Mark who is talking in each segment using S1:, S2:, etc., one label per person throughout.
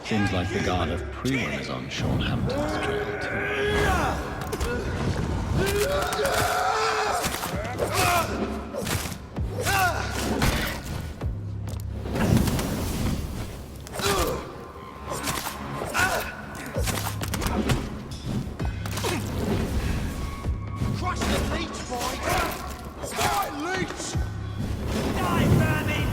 S1: Seems like the guard of Prewin is on Sean Hampton's trail too.
S2: Crush the leech, boy! Die, leech! Die, vermin!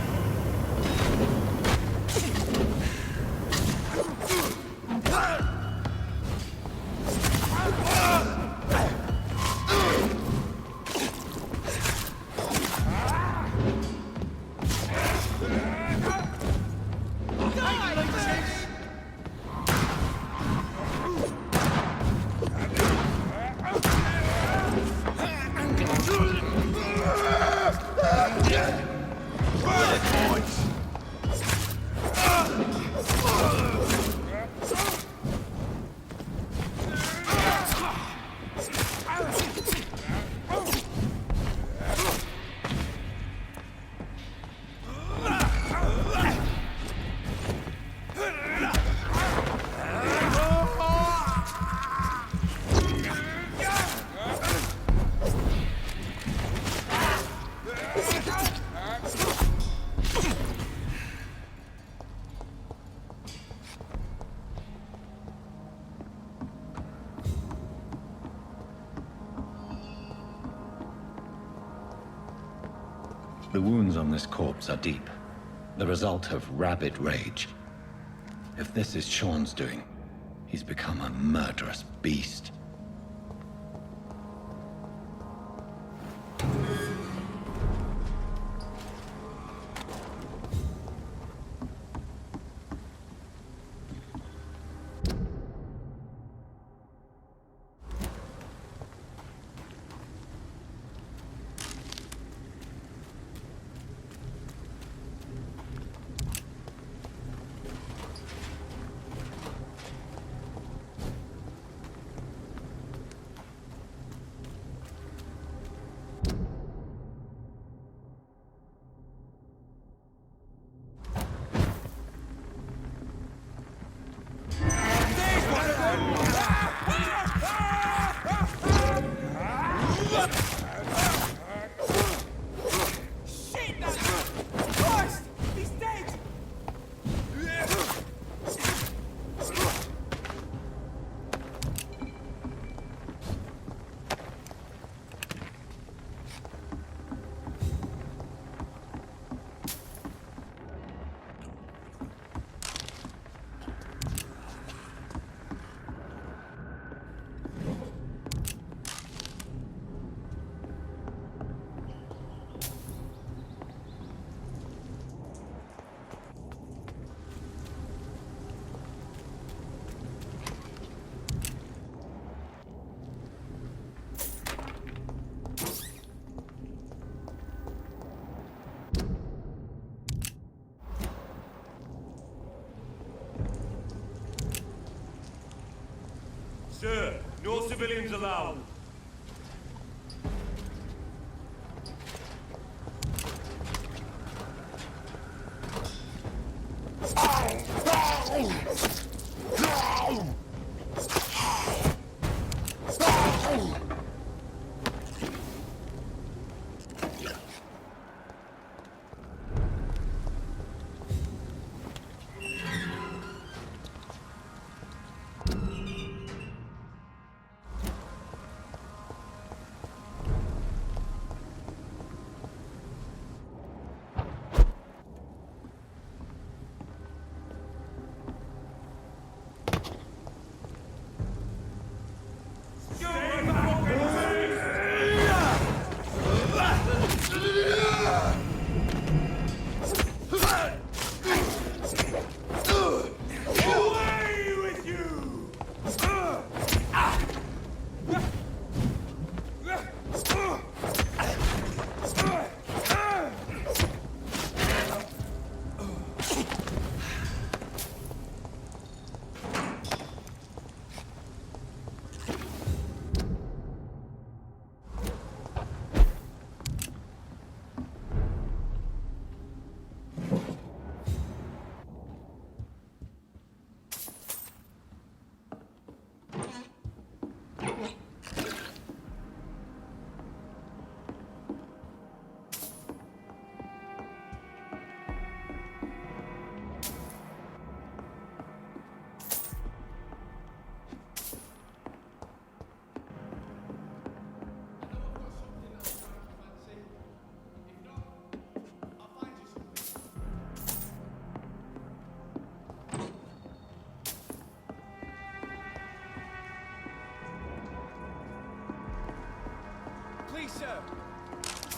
S1: The wounds on this corpse are deep, the result of rabid rage. If this is Sean's doing, he's become a murderous beast.
S3: Sir, no civilians allowed.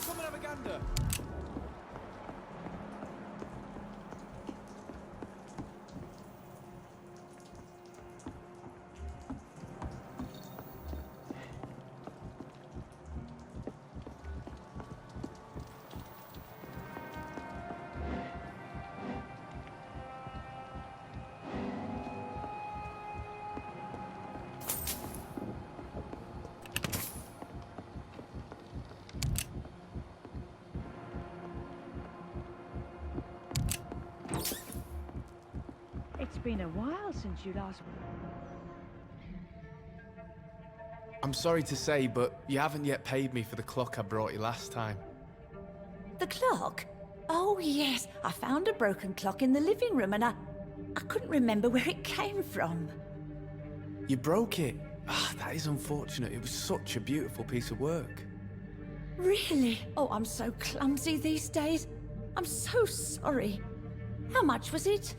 S2: Come and have a gander.
S4: It's been a while since you last...
S5: I'm sorry to say, but you haven't yet paid me for the clock I brought you last time.
S6: The clock? Oh, yes. I found a broken clock in the living room and I couldn't remember where it came from.
S5: You broke it? Ah, that is unfortunate. It was such a beautiful piece of work.
S6: Really? Oh, I'm so clumsy these days. I'm so sorry. How much was it?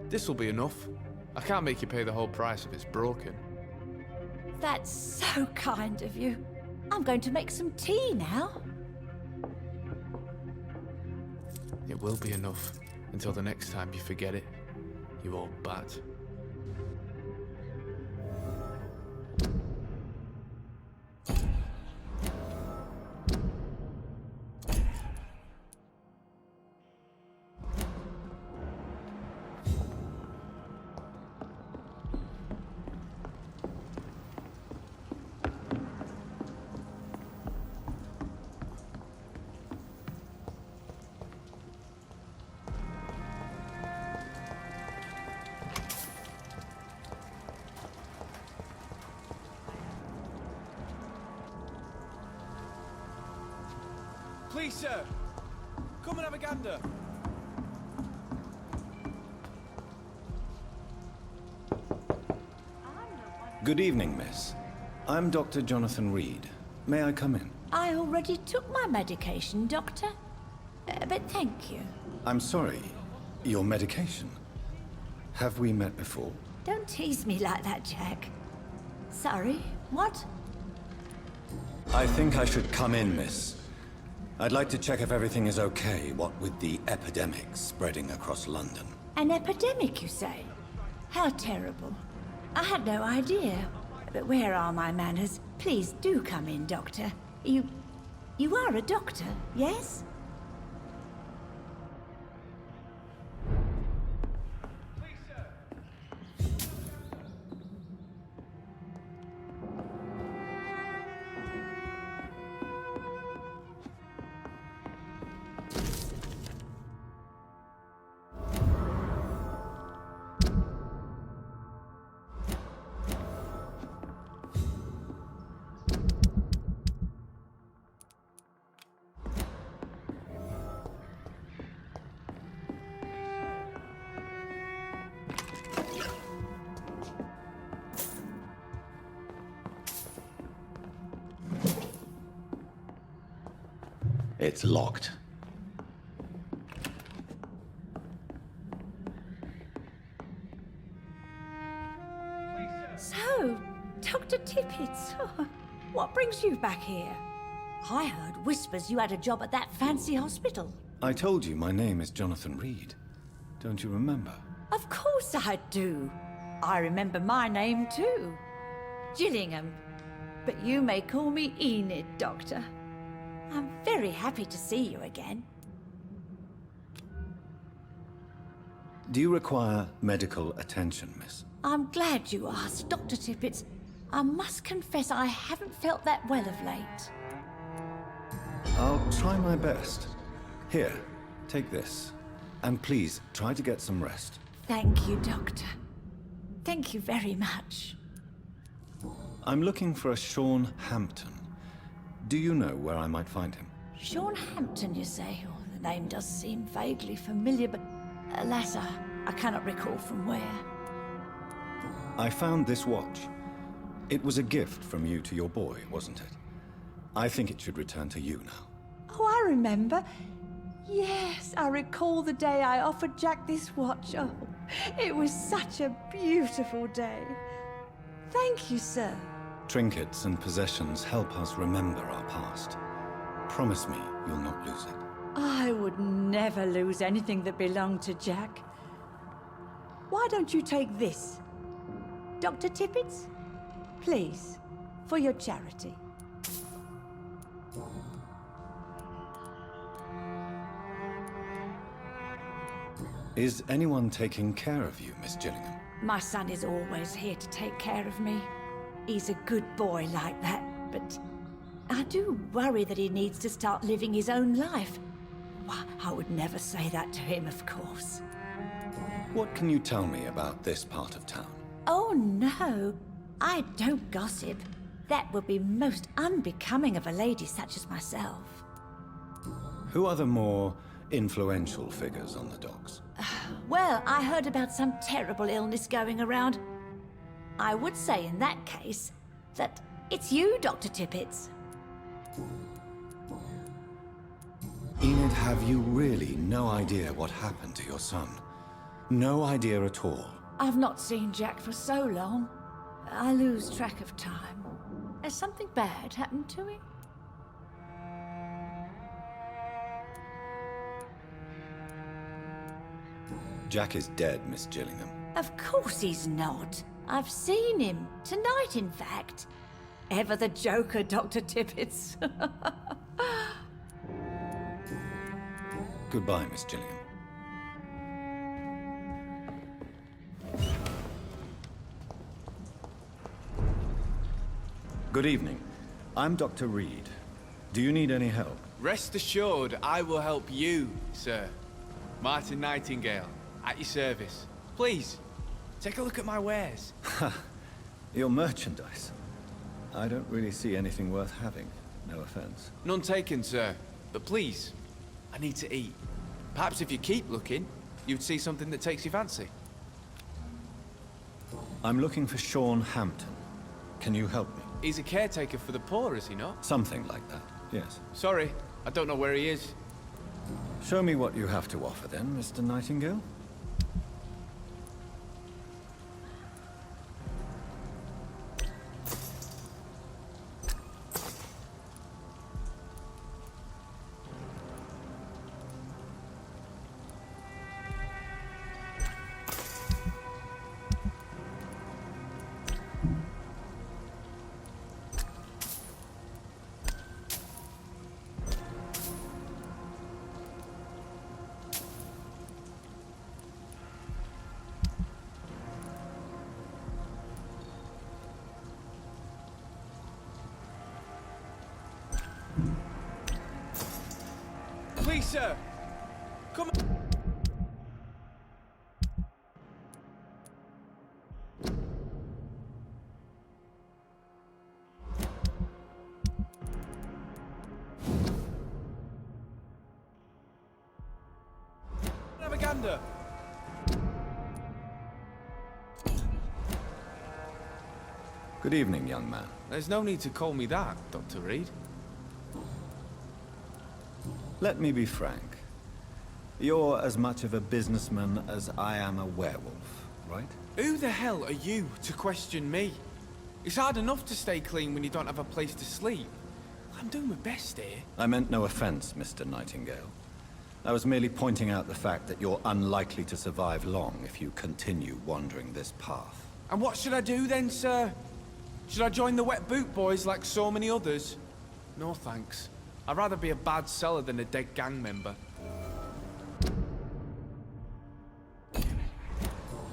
S5: This'll be enough. I can't make you pay the whole price if it's broken.
S6: That's so kind of you. I'm going to make some tea now.
S5: It will be enough until the next time you forget it, you old bat.
S2: Please, sir. Come and have a gander.
S1: Good evening, miss. I'm Dr. Jonathan Reid. May I come in?
S6: I already took my medication, Doctor. But thank you.
S1: I'm sorry. Your medication? Have we met before?
S6: Don't tease me like that, Jack. Sorry, what?
S1: I think I should come in, miss. I'd like to check if everything is okay, what with the epidemic spreading across London.
S6: An epidemic, you say? How terrible. I had no idea. But where are my manners? Please do come in, Doctor. You are a doctor, yes?
S1: It's locked.
S6: So, Dr. Tippett, what brings you back here? I heard whispers you had a job at that fancy hospital.
S1: I told you my name is Jonathan Reid. Don't you remember?
S6: Of course I do. I remember my name too. Gillingham. But you may call me Enid, Doctor. I'm very happy to see you again.
S1: Do you require medical attention, miss?
S6: I'm glad you asked, Dr. Tippett. I must confess I haven't felt that well of late.
S1: I'll try my best. Here, take this. And please, try to get some rest.
S6: Thank you, Doctor. Thank you very much.
S1: I'm looking for a Sean Hampton. Do you know where I might find him?
S6: Sean Hampton, you say? Oh, the name does seem vaguely familiar, but alas, I cannot recall from where.
S1: I found this watch. It was a gift from you to your boy, wasn't it? I think it should return to you now.
S6: Oh, I remember. Yes, I recall the day I offered Jack this watch. Oh, it was such a beautiful day. Thank you, sir.
S1: Trinkets and possessions help us remember our past. Promise me you'll not lose it.
S4: I would never lose anything that belonged to Jack. Why don't you take this?
S6: Dr. Tippets? Please, for your charity.
S1: Is anyone taking care of you, Miss Gillingham?
S6: My son is always here to take care of me. He's a good boy like that, but I do worry that he needs to start living his own life. Why, I would never say that to him, of course.
S1: What can you tell me about this part of town?
S6: Oh, no. I don't gossip. That would be most unbecoming of a lady such as myself.
S1: Who are the more influential figures on the docks?
S6: Well, I heard about some terrible illness going around. I would say in that case that it's you, Dr. Tippets.
S1: Enid, have you really no idea what happened to your son? No idea at all?
S6: I've not seen Jack for so long. I lose track of time. Has something bad happened to him?
S1: Jack is dead, Miss Gillingham.
S6: Of course he's not. I've seen him. Tonight, in fact. Ever the joker, Dr. Tippets.
S1: Goodbye, Miss Gillingham. Good evening. I'm Dr. Reid. Do you need any help?
S5: Rest assured, I will help you, sir. Martin Nightingale, at your service. Please, take a look at my wares.
S1: Your merchandise. I don't really see anything worth having. No offense.
S5: None taken, sir. But please, I need to eat. Perhaps if you keep looking, you'd see something that takes your fancy.
S1: I'm looking for Sean Hampton. Can you help me?
S5: He's a caretaker for the poor, is he not?
S1: Something like that, yes.
S5: Sorry, I don't know where he is.
S1: Show me what you have to offer then, Mr. Nightingale.
S5: Please, sir! Come on! Propaganda!
S1: Good evening, young man.
S5: There's no need to call me that, Dr. Reid.
S1: Let me be frank. You're as much of a businessman as I am a werewolf, right?
S5: Who the hell are you to question me? It's hard enough to stay clean when you don't have a place to sleep. I'm doing my best here.
S1: I meant no offense, Mr. Nightingale. I was merely pointing out the fact that you're unlikely to survive long if you continue wandering this path.
S5: And what should I do then, sir? Should I join the wet boot boys like so many others? No thanks. I'd rather be a bad seller than a dead gang member.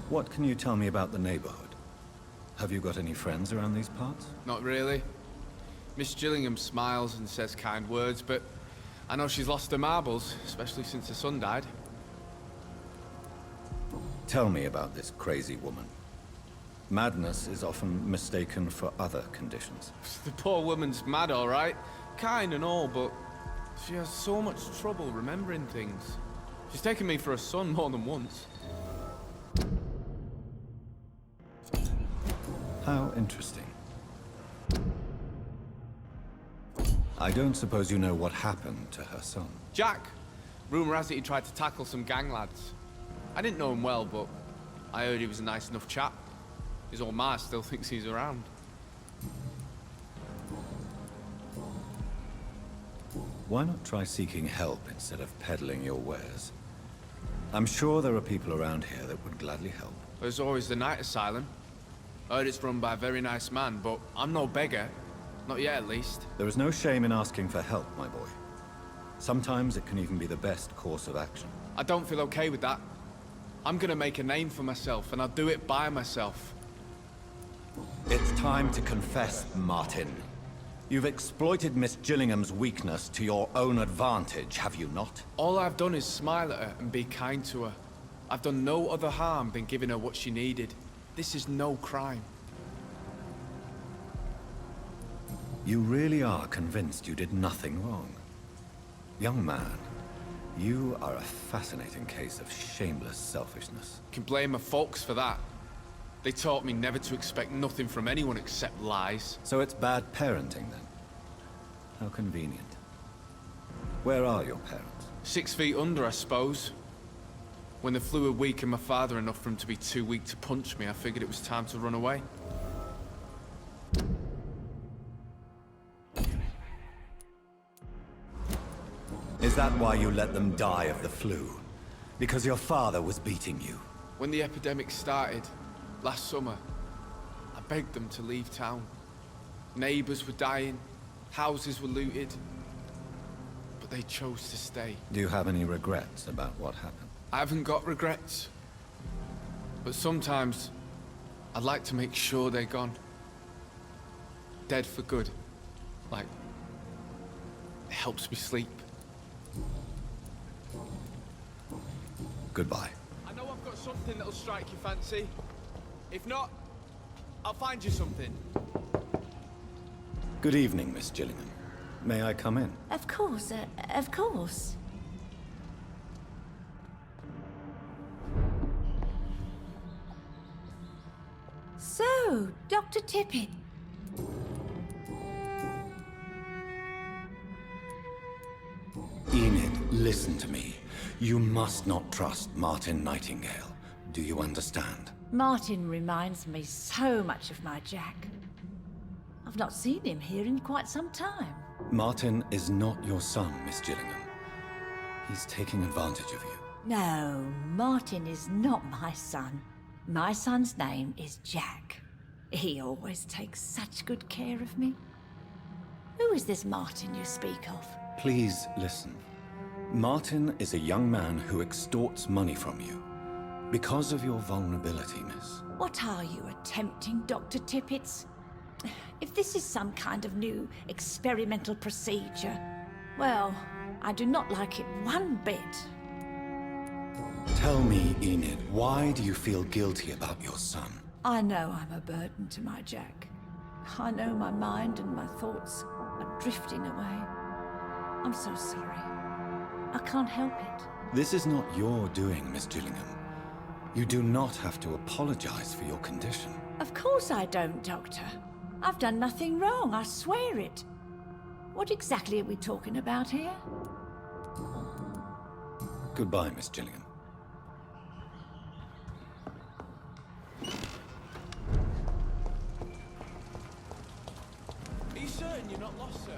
S1: What can you tell me about the neighborhood? Have you got any friends around these parts?
S5: Not really. Miss Gillingham smiles and says kind words, but I know she's lost her marbles, especially since her son died.
S1: Tell me about this crazy woman. Madness is often mistaken for other conditions.
S5: The poor woman's mad, all right. Kind and all, but she has so much trouble remembering things. She's taken me for a son more than once.
S1: How interesting. I don't suppose you know what happened to her son.
S5: Jack! Rumour has it he tried to tackle some gang lads. I didn't know him well, but I heard he was a nice enough chap. His old ma still thinks he's around.
S1: Why not try seeking help instead of peddling your wares? I'm sure there are people around here that would gladly help.
S5: There's always the night asylum. Heard it's run by a very nice man, but I'm no beggar. Not yet, at least.
S1: There is no shame in asking for help, my boy. Sometimes it can even be the best course of action.
S5: I don't feel okay with that. I'm gonna make a name for myself, and I'll do it by myself.
S1: It's time to confess, Martin. You've exploited Miss Gillingham's weakness to your own advantage, have you not?
S5: All I've done is smile at her and be kind to her. I've done no other harm than giving her what she needed. This is no crime.
S1: You really are convinced you did nothing wrong? Young man, you are a fascinating case of shameless selfishness.
S5: You can blame my folks for that. They taught me never to expect nothing from anyone except lies.
S1: So it's bad parenting, then? How convenient. Where are your parents?
S5: 6 feet under, I suppose. When the flu had weakened my father enough for him to be too weak to punch me, I figured it was time to run away.
S1: Is that why you let them die of the flu? Because your father was beating you?
S5: When the epidemic started, last summer, I begged them to leave town. Neighbors were dying, houses were looted, but they chose to stay.
S1: Do you have any regrets about what happened?
S5: I haven't got regrets, but sometimes I'd like to make sure they're gone. Dead for good. Like, it helps me sleep.
S1: Goodbye.
S5: I know I've got something that'll strike your fancy. If not, I'll find you something.
S1: Good evening, Miss Gillingham. May I come in?
S6: Of course, of course. So, Dr. Tippett.
S1: Enid, listen to me. You must not trust Martin Nightingale. Do you understand?
S6: Martin reminds me so much of my Jack. I've not seen him here in quite some time.
S1: Martin is not your son, Miss Gillingham. He's taking advantage of you.
S6: No, Martin is not my son. My son's name is Jack. He always takes such good care of me. Who is this Martin you speak of?
S1: Please listen. Martin is a young man who extorts money from you. Because of your vulnerability, miss.
S6: What are you attempting, Dr. Tippett? If this is some kind of new experimental procedure, well, I do not like it one bit.
S1: Tell me, Enid, why do you feel guilty about your son?
S6: I know I'm a burden to my Jack. I know my mind and my thoughts are drifting away. I'm so sorry. I can't help it.
S1: This is not your doing, Miss Gillingham. You do not have to apologize for your condition.
S6: Of course I don't, Doctor. I've done nothing wrong, I swear it. What exactly are we talking about here?
S1: Goodbye, Miss Gillingham.
S5: Are you certain you're not lost, sir?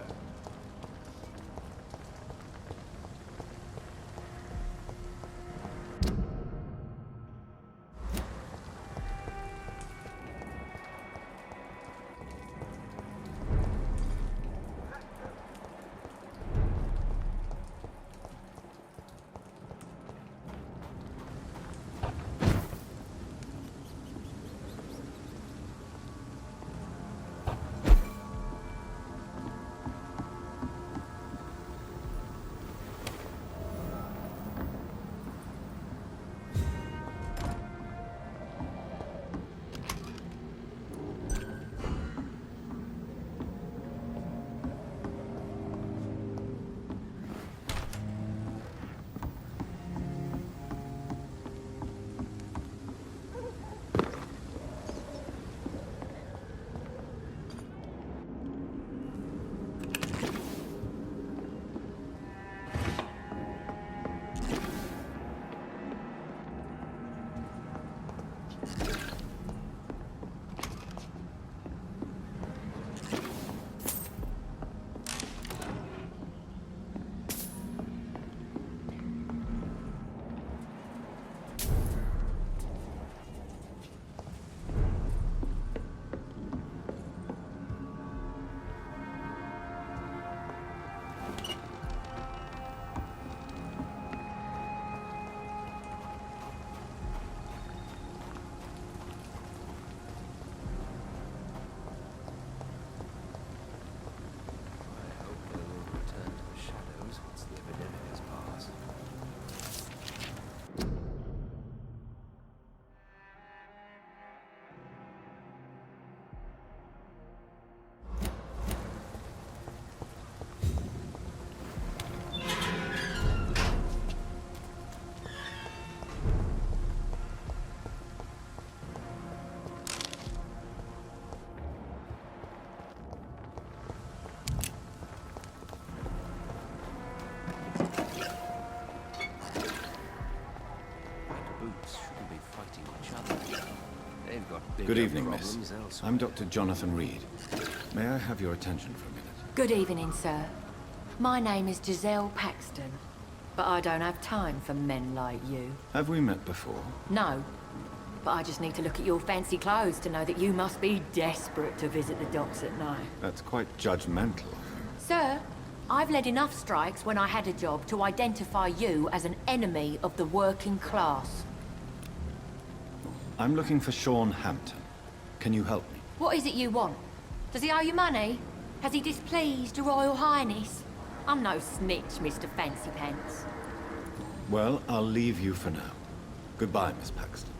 S1: Good evening, miss. I'm Dr. Jonathan Reid. May I have your attention for a minute?
S7: Good evening, sir. My name is Giselle Paxton, but I don't have time for men like you.
S1: Have we met before?
S7: No, but I just need to look at your fancy clothes to know that you must be desperate to visit the docks at night.
S1: That's quite judgmental.
S7: Sir, I've led enough strikes when I had a job to identify you as an enemy of the working class.
S1: I'm looking for Sean Hampton. Can you help me?
S7: What is it you want? Does he owe you money? Has he displeased your Royal Highness? I'm no snitch, Mr. Fancy Pants.
S1: Well, I'll leave you for now. Goodbye, Miss Paxton.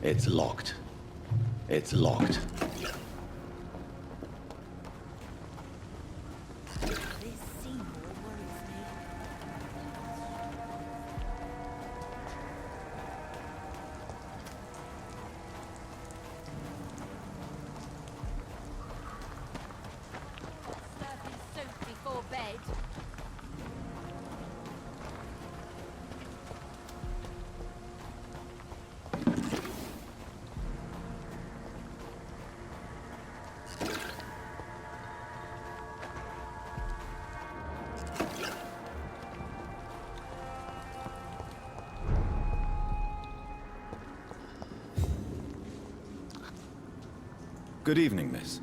S1: It's locked. It's locked. Good evening, miss.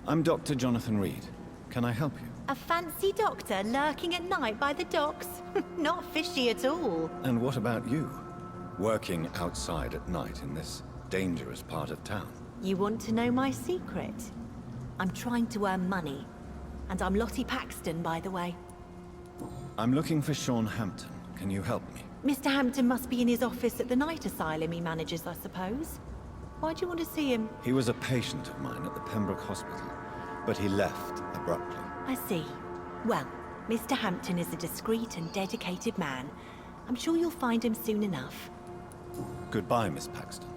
S1: I'm Dr. Jonathan Reid. Can I help you?
S6: A fancy doctor lurking at night by the docks? Not fishy at all.
S1: And what about you? Working outside at night in this dangerous part of town?
S6: You want to know my secret? I'm trying to earn money. And I'm Lottie Paxton, by the way.
S1: I'm looking for Sean Hampton. Can you help me?
S6: Mr. Hampton must be in his office at the night asylum he manages, I suppose. Why do you want to see him?
S1: He was a patient of mine at the Pembroke Hospital, but he left abruptly.
S6: I see. Well, Mr. Hampton is a discreet and dedicated man. I'm sure you'll find him soon enough.
S1: Goodbye, Miss Paxton.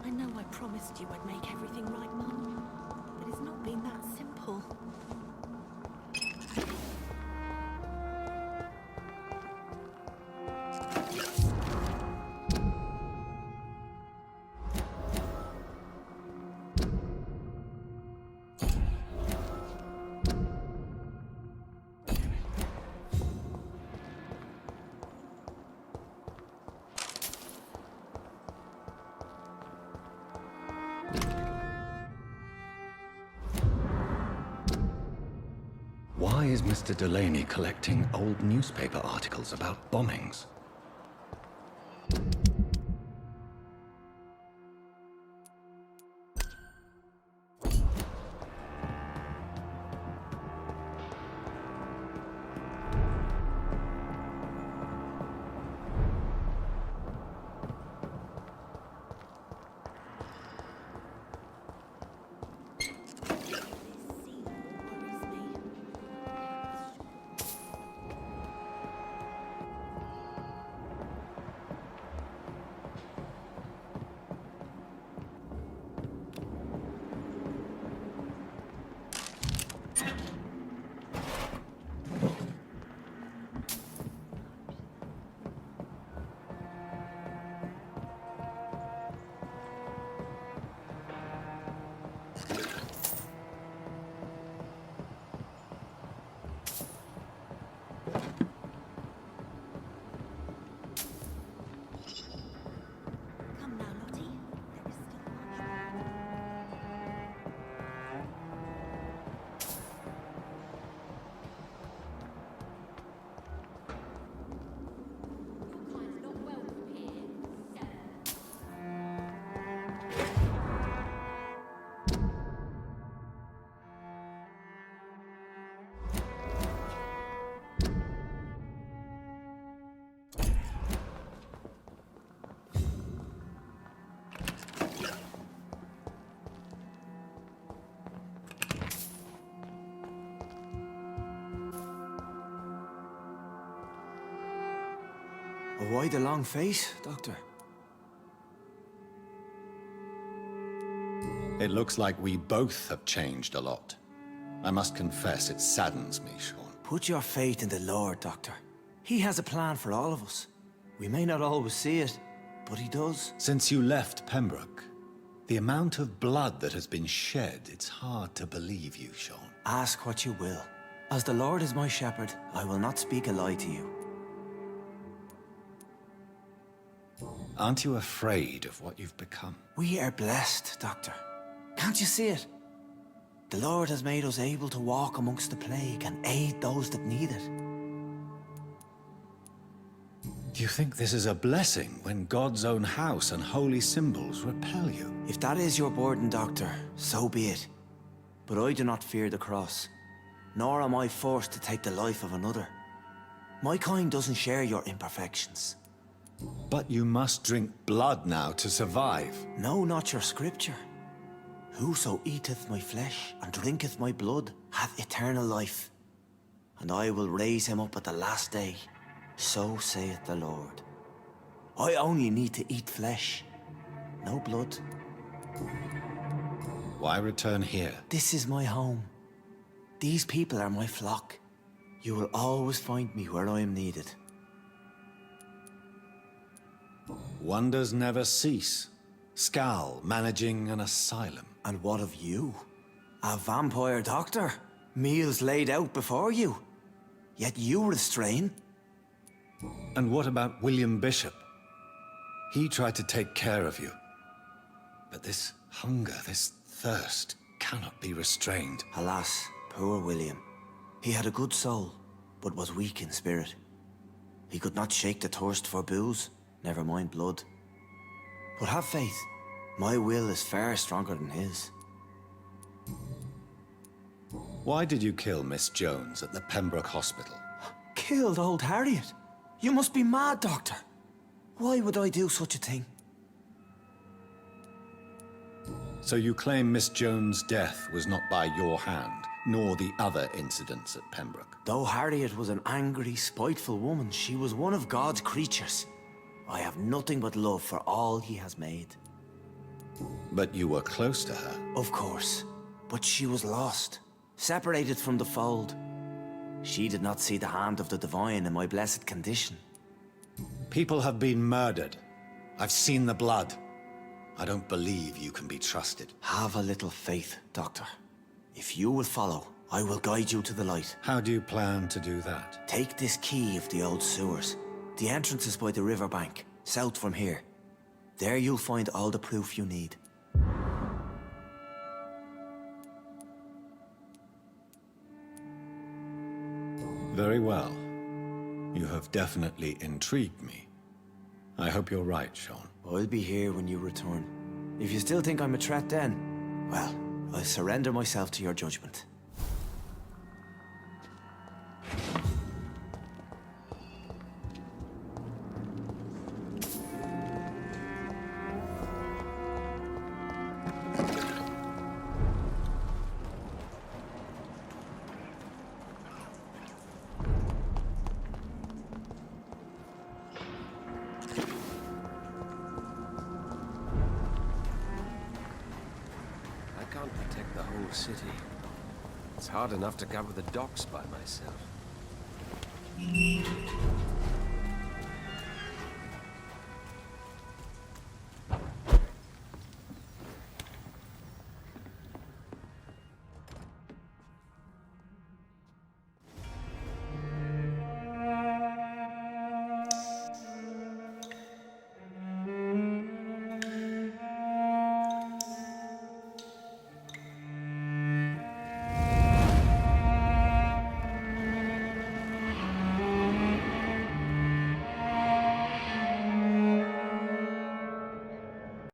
S6: I know I promised you I'd make everything right, Mum, but it's not been that simple.
S1: Why is Mr. Delaney collecting old newspaper articles about bombings? Come now, Lottie. There is still
S2: Why the long face, Doctor?
S1: It looks like we both have changed a lot. I must confess, it saddens me, Sean.
S2: Put your faith in the Lord, Doctor.
S8: He has a plan for all of us. We may not always see it, but he does.
S1: Since you left Pembroke, the amount of blood that has been shed, it's hard to believe you, Sean.
S8: Ask what you will. As the Lord is my shepherd, I will not speak a lie to you.
S1: Aren't you afraid of what you've become?
S8: We are blessed, Doctor. Can't you see it? The Lord has made us able to walk amongst the plague and aid those that need it.
S1: Do you think this is a blessing when God's own house and holy symbols repel you?
S8: If that is your burden, Doctor, so be it. But I do not fear the cross, nor am I forced to take the life of another. My kind doesn't share your imperfections.
S1: But you must drink blood now to survive.
S8: No, not your scripture. Whoso eateth my flesh and drinketh my blood hath eternal life, and I will raise him up at the last day. So saith the Lord. I only need to eat flesh, no blood.
S1: Why return here?
S8: This is my home. These people are my flock. You will always find me where I am needed.
S1: Wonders never cease. Scal managing an asylum.
S8: And what of you? A vampire doctor? Meals laid out before you. Yet you restrain.
S1: And what about William Bishop? He tried to take care of you. But this hunger, this thirst, cannot be restrained.
S8: Alas, poor William. He had a good soul, but was weak in spirit. He could not shake the thirst for booze, never mind blood. But have faith. My will is far stronger than his.
S1: Why did you kill Miss Jones at the Pembroke Hospital?
S8: Killed old Harriet? You must be mad, Doctor. Why would I do such a thing?
S1: So you claim Miss Jones' death was not by your hand, nor the other incidents at Pembroke?
S8: Though Harriet was an angry, spiteful woman, she was one of God's creatures. I have nothing but love for all he has made.
S1: But you were close to her.
S8: Of course. But she was lost, separated from the fold. She did not see the hand of the divine in my blessed condition.
S1: People have been murdered. I've seen the blood. I don't believe you can be trusted.
S8: Have a little faith, Doctor. If you will follow, I will guide you to the light.
S1: How do you plan to do that?
S8: Take this key of the old sewers. The entrance is by the riverbank, south from here. There you'll find all the proof you need.
S1: Very well. You have definitely intrigued me. I hope you're right, Sean.
S8: I'll be here when you return. If you still think I'm a threat then, well, I'll surrender myself to your judgment.
S2: Protect the whole city. It's hard enough to cover the docks by myself.